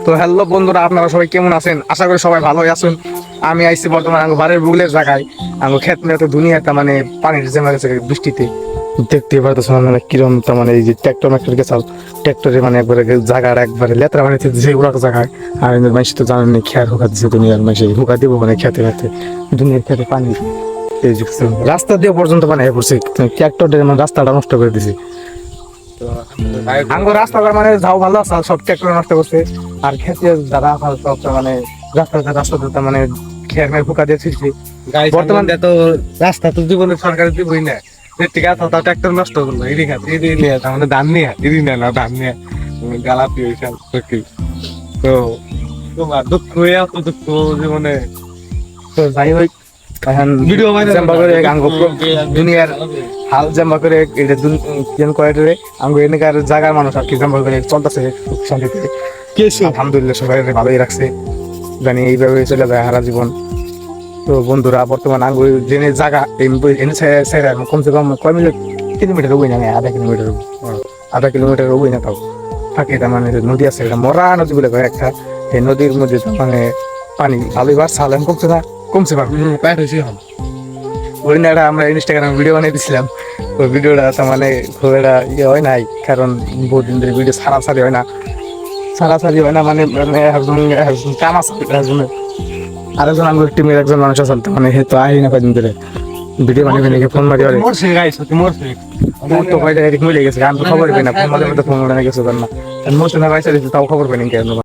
তো হ্যালো বন্ধুরা, আপনারা সবাই কেমন আছেন? আশা করি সবাই ভালোই আছেন। আমি আইছি বর্তমানে আমার বাড়ির বুগলের জায়গায়। আমার ক্ষেত মেয়ে তো দুনিয়াটা মানে পানির জমা গেছে বৃষ্টিতে। দেখতে পারতেছেন মানে কিরম, তার মানে এই যে ট্র্যাক্টর গেছাল, ট্র্যাক্টরে মানে একবারে জায়গার একবারে লেতরা বানিয়ে দিয়েছে ওরা জায়গায়। আর মানুষ তো জানেন না, খেয়ার হুকা দিচ্ছে দুনিয়ার মানুষ, হুকা দিব মানে খেতে খেতে দুনিয়ার খেতে পানি। এই যে রাস্তা দিয়ে পর্যন্ত মানে পড়ছে, ট্র্যাক্টরের মানে রাস্তাটা নষ্ট করে দিছে। আঙ্গুর রাস্তাঘাট মানে যাও ভালো আছে, সব ট্র্যাক্টর নষ্ট করছে। আর খেতে যারা সব মানে রাস্তাতে মানে খেয়ার মেয়ে ফুকা দিয়ে ছিলছে। বর্তমান তো রাস্তা তো জীবনে সরকার দিবই না, ঠিক আছে তাও ট্রাক্টর নষ্ট করলো এদিকে নিয়ে মানে ধান নিয়ে এদিকে নেয় না ধান নিয়ে গালাপি ওইসব তো তোমার দুঃখ এত দুঃখ জীবনে। তো যাই হোক, এখন ভিডিও জাম্বা করে দুনিয়ার হাল জাম্বা করে এটা করে আঙ্গু এনেকার জায়গার মানুষ আর কি জাম্বা করে চলতেছে সুখ শান্তিতে। আলহামদুলিল্লাহ সবাই ভালোই রাখছে, জানি এইভাবে চলে যায় সারা জীবন। তো বন্ধুরা, বর্তমান আঙ্গুর ট্রেনের জায়গা কমসে কম কয় কিলোমিটার হবই না, আধা কিলোমিটার হবই না তাও থাকে। তার মানে নদী আছে, এটা মরা নদী বলে কয় একটা। এই নদীর মধ্যে মানে পানি ভালোই বাড়ছে, হাল কমছে না, কমছে ওই না। আমরা ইনস্টাগ্রামে ভিডিও বানিয়ে দিয়েছিলাম, ওই ভিডিওটা তার মানে খুব একটা ইয়ে হয় নাই, কারণ বহুত দিন ধরে ভিডিও ছাড়াছাড়ি হয় না মানে কাম আছে আরেকজন আমার টিমের একজন মানুষ আছে, মানে তো আহি না কয়দিন ধরে ভিডিও বানিয়ে ফোন মারি তো কয়টা এদিক মিলে গেছে, আমি তো খবর পাই না, ফোন মাঝে মধ্যে ফোন গেছে না মোর সঙ্গে তাও খবর পাই না কেন।